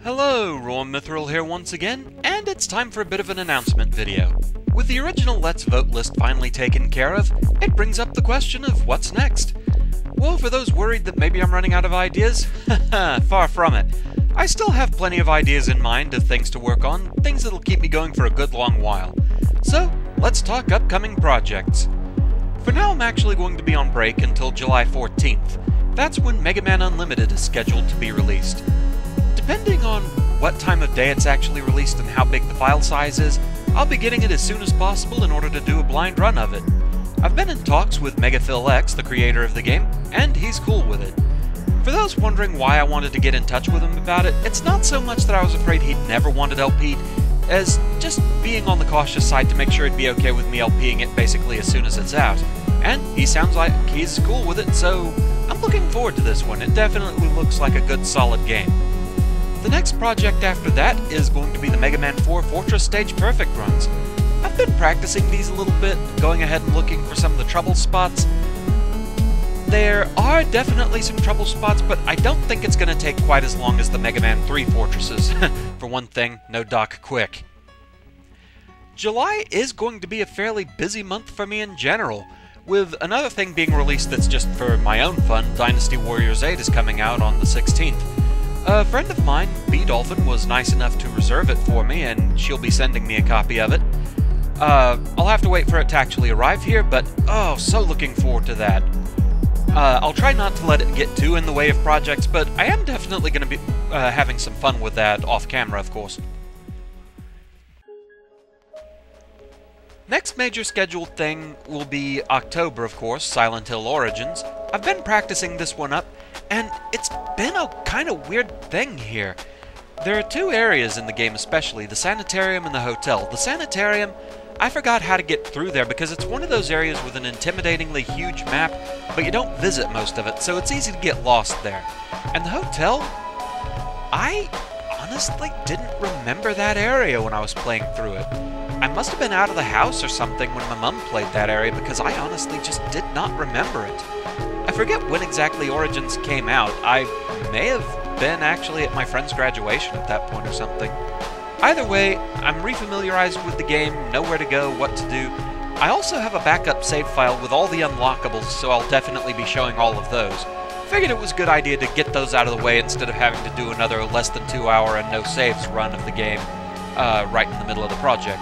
Hello, RoahmMythril here once again, and it's time for a bit of an announcement video. With the original Let's Vote list finally taken care of, it brings up the question of what's next. Well, for those worried that maybe I'm running out of ideas, far from it. I still have plenty of ideas in mind of things to work on, things that'll keep me going for a good long while. So, let's talk upcoming projects. For now, I'm actually going to be on break until July 14th. That's when Mega Man Unlimited is scheduled to be released. Depending on what time of day it's actually released and how big the file size is, I'll be getting it as soon as possible in order to do a blind run of it. I've been in talks with MegaPhilX, the creator of the game, and he's cool with it. For those wondering why I wanted to get in touch with him about it, it's not so much that I was afraid he'd never wanted LP'd, as just being on the cautious side to make sure he'd be okay with me LPing it basically as soon as it's out. And he sounds like he's cool with it, so I'm looking forward to this one. It definitely looks like a good solid game. The next project after that is going to be the Mega Man 4 Fortress Stage Perfect runs. I've been practicing these a little bit, going ahead and looking for some of the trouble spots. There are definitely some trouble spots, but I don't think it's going to take quite as long as the Mega Man 3 fortresses. For one thing, no Doc Quick. July is going to be a fairly busy month for me in general, with another thing being released that's just for my own fun. Dynasty Warriors 8 is coming out on the 16th. A friend of mine, B-Dolphin, was nice enough to reserve it for me, and she'll be sending me a copy of it. I'll have to wait for it to actually arrive here, but oh, so looking forward to that. I'll try not to let it get too in the way of projects, but I am definitely going to be having some fun with that off camera, of course. Next major scheduled thing will be October, of course, Silent Hill Origins. I've been practicing this one up, and it's been a kind of weird thing here. There are two areas in the game especially, the sanitarium and the hotel. The sanitarium, I forgot how to get through there because it's one of those areas with an intimidatingly huge map, but you don't visit most of it, so it's easy to get lost there. And the hotel, I honestly didn't remember that area when I was playing through it. I must have been out of the house or something when my mum played that area because I honestly just did not remember it. I forget when exactly Origins came out. I may have been actually at my friend's graduation at that point or something. Either way, I'm refamiliarized with the game, know where to go, what to do. I also have a backup save file with all the unlockables, so I'll definitely be showing all of those. Figured it was a good idea to get those out of the way instead of having to do another less than 2 hour and no saves run of the game right in the middle of the project.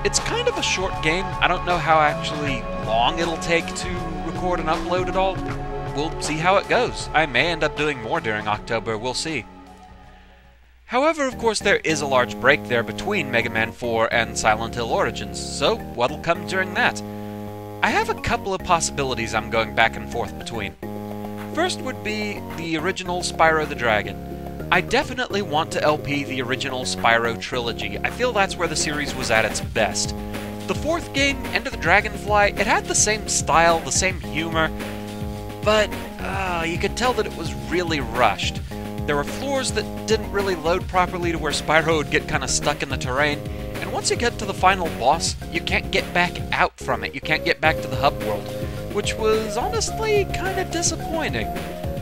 It's kind of a short game. I don't know how actually long it'll take to record and upload it all. We'll see how it goes. I may end up doing more during October, we'll see. However, of course, there is a large break there between Mega Man 4 and Silent Hill Origins, so what'll come during that? I have a couple of possibilities I'm going back and forth between. First would be the original Spyro the Dragon. I definitely want to LP the original Spyro trilogy. I feel that's where the series was at its best. The fourth game, Enter the Dragonfly, it had the same style, the same humor, but you could tell that it was really rushed. There were floors that didn't really load properly to where Spyro would get kind of stuck in the terrain, and once you get to the final boss, you can't get back out from it. You can't get back to the hub world, which was honestly kind of disappointing.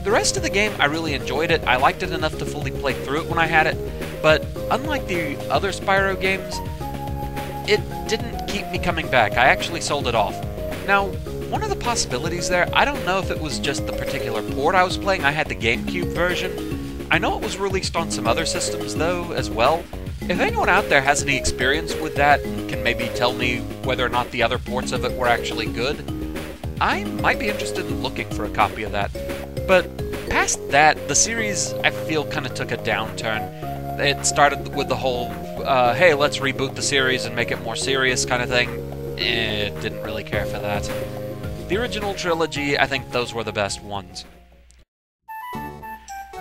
The rest of the game, I really enjoyed it. I liked it enough to fully play through it when I had it, but unlike the other Spyro games, it didn't keep me coming back. I actually sold it off. Now, one of the possibilities there, I don't know if it was just the particular port I was playing. I had the GameCube version. I know it was released on some other systems, though, as well. If anyone out there has any experience with that and can maybe tell me whether or not the other ports of it were actually good, I might be interested in looking for a copy of that. But past that, the series, I feel, kind of took a downturn. It started with the whole, hey, let's reboot the series and make it more serious kind of thing. Didn't really care for that. The original trilogy, I think those were the best ones.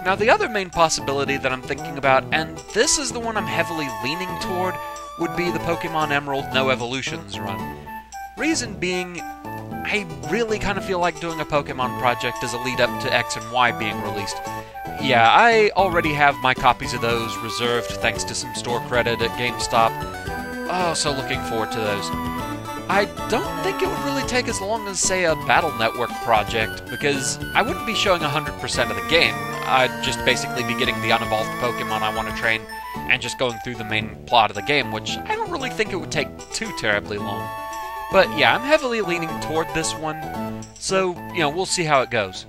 Now, the other main possibility that I'm thinking about, and this is the one I'm heavily leaning toward, would be the Pokémon Emerald No Evolutions run. Reason being, I really kind of feel like doing a Pokémon project as a lead-up to X and Y being released. Yeah, I already have my copies of those reserved thanks to some store credit at GameStop. Oh, so looking forward to those. I don't think it would really take as long as, say, a Battle Network project, because I wouldn't be showing 100% of the game. I'd just basically be getting the unevolved Pokémon I want to train, and just going through the main plot of the game, which I don't really think it would take too terribly long. But yeah, I'm heavily leaning toward this one, so, we'll see how it goes.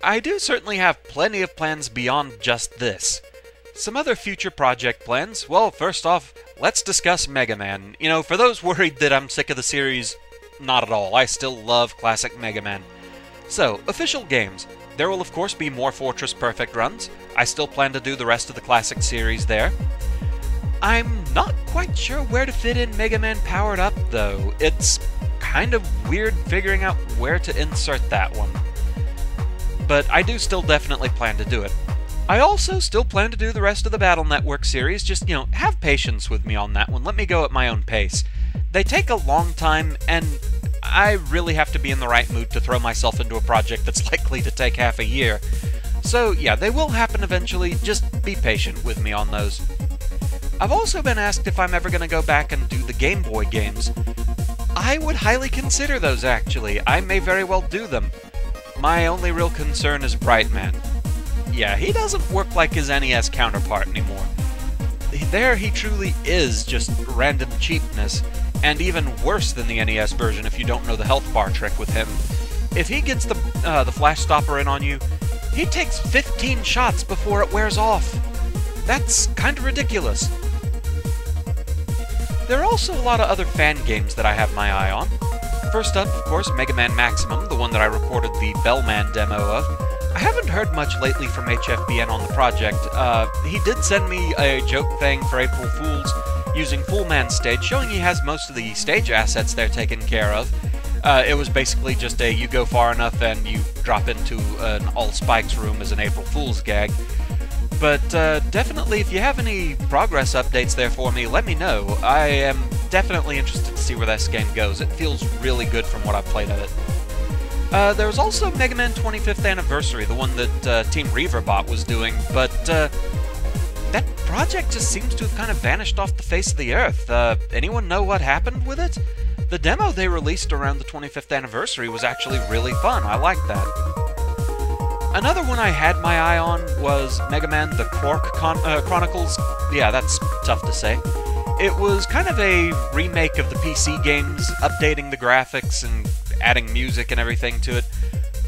I do certainly have plenty of plans beyond just this. Some other future project plans, well, first off, let's discuss Mega Man. For those worried that I'm sick of the series, not at all. I still love classic Mega Man. So, official games. There will of course be more Fortress Perfect runs. I still plan to do the rest of the classic series there. I'm not quite sure where to fit in Mega Man Powered Up, though. It's kind of weird figuring out where to insert that one. But I do still definitely plan to do it. I also still plan to do the rest of the Battle Network series, just, have patience with me on that one. Let me go at my own pace. They take a long time, and I really have to be in the right mood to throw myself into a project that's likely to take half a year. So, yeah, they will happen eventually, just be patient with me on those. I've also been asked if I'm ever going to go back and do the Game Boy games. I would highly consider those, actually. I may very well do them. My only real concern is Brightman. Yeah, he doesn't work like his NES counterpart anymore. There he truly is just random cheapness, and even worse than the NES version if you don't know the health bar trick with him. If he gets the flash stopper in on you, he takes 15 shots before it wears off. That's kinda ridiculous. There are also a lot of other fan games that I have my eye on. First up, of course, Mega Man Maximum, the one that I recorded the Bellman demo of. I haven't heard much lately from HFBN on the project. He did send me a joke thing for April Fools using Full Man Stage, showing he has most of the stage assets there taken care of. It was basically just a you go far enough and you drop into an all spikes room as an April Fool's gag. But definitely, if you have any progress updates there for me, let me know. I am definitely interested to see where this game goes. It feels really good from what I've played of it. There's also Mega Man 25th Anniversary, the one that Team Reaverbot was doing, but that project just seems to have kind of vanished off the face of the earth. Anyone know what happened with it? The demo they released around the 25th Anniversary was actually really fun. I liked that. Another one I had my eye on was Mega Man The Chronicles. Yeah, that's tough to say. It was kind of a remake of the PC games, updating the graphics and adding music and everything to it.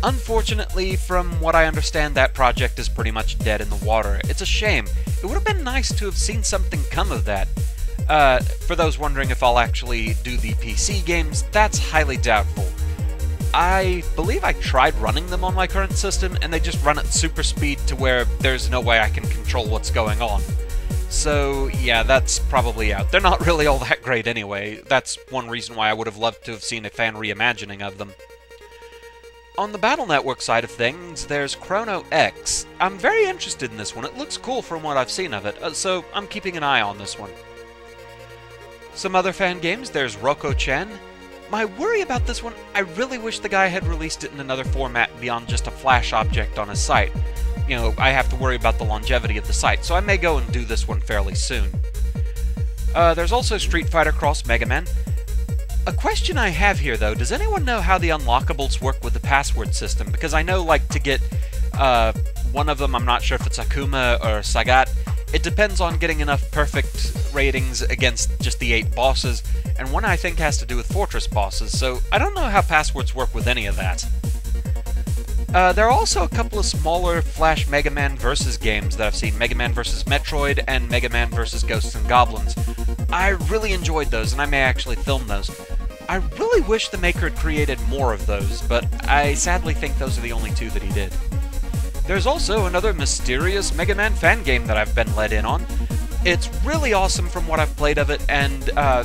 Unfortunately, from what I understand, that project is pretty much dead in the water. It's a shame. It would have been nice to have seen something come of that. For those wondering if I'll actually do the PC games, that's highly doubtful. I believe I tried running them on my current system, and they just run at super speed to where there's no way I can control what's going on. So, yeah, that's probably out. They're not really all that great anyway. That's one reason why I would have loved to have seen a fan reimagining of them. On the Battle Network side of things, there's Chrono X. I'm very interested in this one. It looks cool from what I've seen of it, so I'm keeping an eye on this one. Some other fan games, there's Roko-Chen. My worry about this one, I really wish the guy had released it in another format beyond just a flash object on his site. I have to worry about the longevity of the site, so I may go and do this one fairly soon. There's also Street Fighter Cross Mega Man. A question I have here, though, does anyone know how the unlockables work with the password system? Because I know, to get one of them, I'm not sure if it's Akuma or Sagat, it depends on getting enough perfect ratings against just the 8 bosses, and one I think has to do with Fortress bosses, so I don't know how passwords work with any of that. There are also a couple of smaller Flash Mega Man vs. games that I've seen, Mega Man vs. Metroid and Mega Man vs. Ghosts and Goblins. I really enjoyed those, and I may actually film those. I really wish the maker had created more of those, but I sadly think those are the only 2 that he did. There's also another mysterious Mega Man fan game that I've been let in on. It's really awesome from what I've played of it, and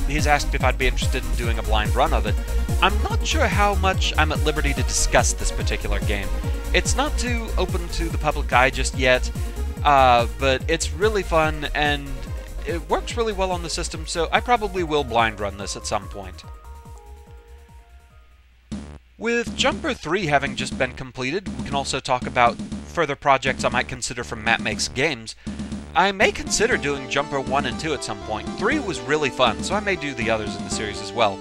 he's asked if I'd be interested in doing a blind run of it. I'm not sure how much I'm at liberty to discuss this particular game. It's not too open to the public eye just yet, but it's really fun, and it works really well on the system, so I probably will blind run this at some point. With Jumper 3 having just been completed, we can also talk about further projects I might consider from Matt Makes Games. I may consider doing Jumper 1 and 2 at some point. 3 was really fun, so I may do the others in the series as well.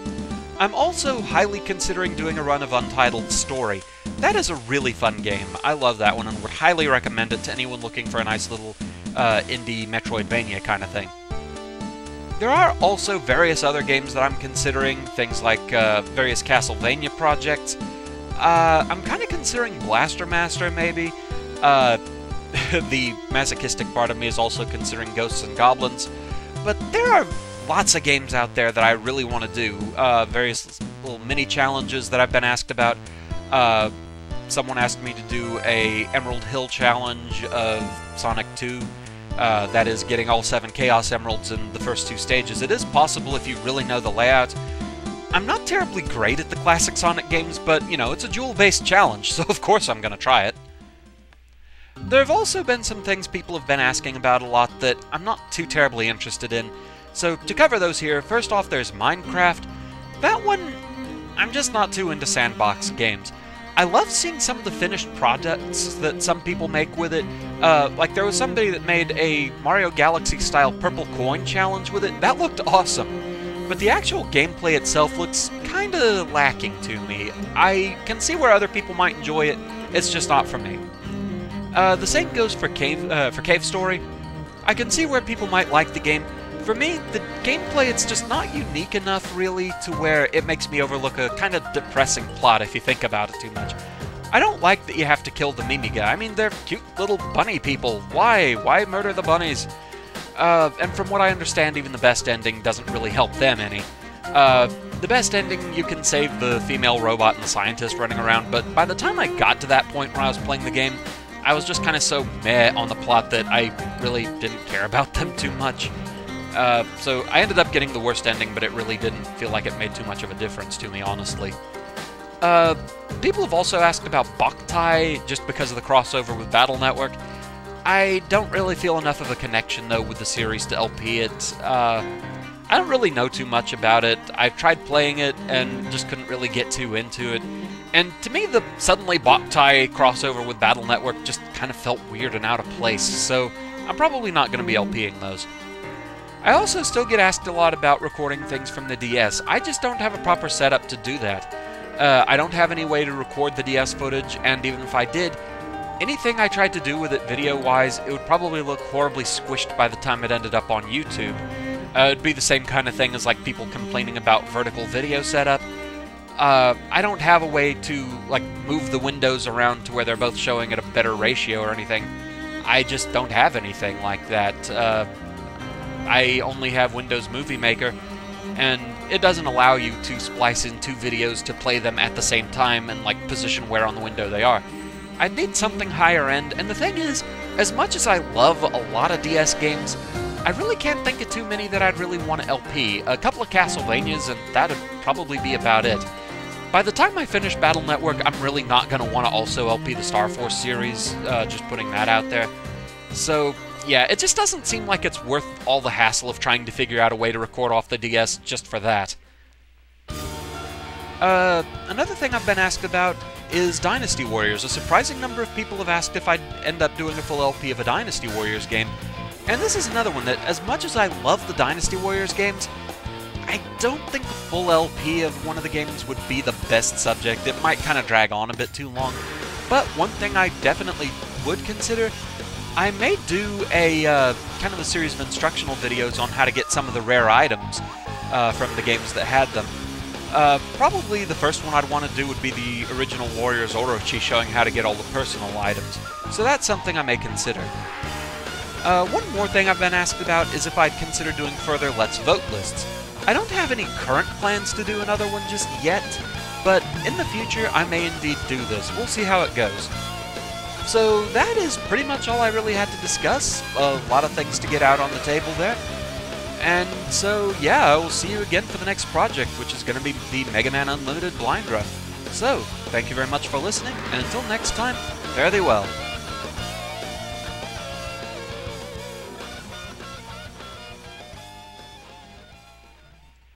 I'm also highly considering doing a run of Untitled Story. That is a really fun game. I love that one and would highly recommend it to anyone looking for a nice little indie Metroidvania kind of thing. There are also various other games that I'm considering, things like various Castlevania projects. I'm kind of considering Blaster Master, maybe. The masochistic part of me is also considering Ghosts and Goblins. But there are lots of games out there that I really want to do. Various little mini-challenges that I've been asked about. Someone asked me to do a Emerald Hill challenge of Sonic 2. That is, getting all 7 Chaos Emeralds in the first 2 stages. It is possible if you really know the layout. I'm not terribly great at the classic Sonic games, but, you know, it's a jewel-based challenge, so of course I'm going to try it. There have also been some things people have been asking about a lot that I'm not too terribly interested in. So, to cover those here, first off there's Minecraft. That one, I'm just not too into sandbox games. I love seeing some of the finished products that some people make with it. Like there was somebody that made a Mario Galaxy-style purple coin challenge with it. That looked awesome. But the actual gameplay itself looks kinda lacking to me. I can see where other people might enjoy it, it's just not for me. The same goes for Cave Story. I can see where people might like the game. For me, the gameplay, it's just not unique enough, really, to where it makes me overlook a kind of depressing plot if you think about it too much. I don't like that you have to kill the Mimi guy. I mean, they're cute little bunny people. Why? Why murder the bunnies? And from what I understand, even the best ending doesn't really help them any. The best ending, you can save the female robot and the scientist running around, but by the time I got to that point where I was playing the game, I was just kind of so meh on the plot that I really didn't care about them too much. So I ended up getting the worst ending, but it really didn't feel like it made too much of a difference to me, honestly. People have also asked about Boktai, just because of the crossover with Battle Network. I don't really feel enough of a connection, though, with the series to LP it. I don't really know too much about it. I've tried playing it and just couldn't really get too into it. And to me, the suddenly Boktai crossover with Battle Network just kind of felt weird and out of place, so I'm probably not going to be LPing those. I also still get asked a lot about recording things from the DS. I just don't have a proper setup to do that. I don't have any way to record the DS footage, and even if I did, anything I tried to do with it video-wise, it would probably look horribly squished by the time it ended up on YouTube. It'd be the same kind of thing as like people complaining about vertical video setup. I don't have a way to like move the windows around to where they're both showing at a better ratio or anything. I just don't have anything like that. I only have Windows Movie Maker, and it doesn't allow you to splice in 2 videos to play them at the same time and like position where on the window they are. I'd need something higher end, and the thing is, as much as I love a lot of DS games, I really can't think of too many that I'd really want to LP. A couple of Castlevanias, and that'd probably be about it. By the time I finish Battle Network, I'm really not going to want to also LP the Star Force series, just putting that out there. So, yeah, it just doesn't seem like it's worth all the hassle of trying to figure out a way to record off the DS just for that. Another thing I've been asked about is Dynasty Warriors. A surprising number of people have asked if I'd end up doing a full LP of a Dynasty Warriors game. And this is another one that, as much as I love the Dynasty Warriors games, I don't think the full LP of one of the games would be the best subject. It might kind of drag on a bit too long. But one thing I definitely would consider, I may do a kind of a series of instructional videos on how to get some of the rare items from the games that had them. Probably the first one I'd want to do would be the original Warriors Orochi, showing how to get all the personal items. So that's something I may consider. One more thing I've been asked about is if I'd consider doing further Let's Vote lists. I don't have any current plans to do another one just yet, but in the future I may indeed do this. We'll see how it goes. So that is pretty much all I really had to discuss. A lot of things to get out on the table there. And so, yeah, I will see you again for the next project, which is going to be the Mega Man Unlimited Blind Run. So, thank you very much for listening, and until next time, fare thee well.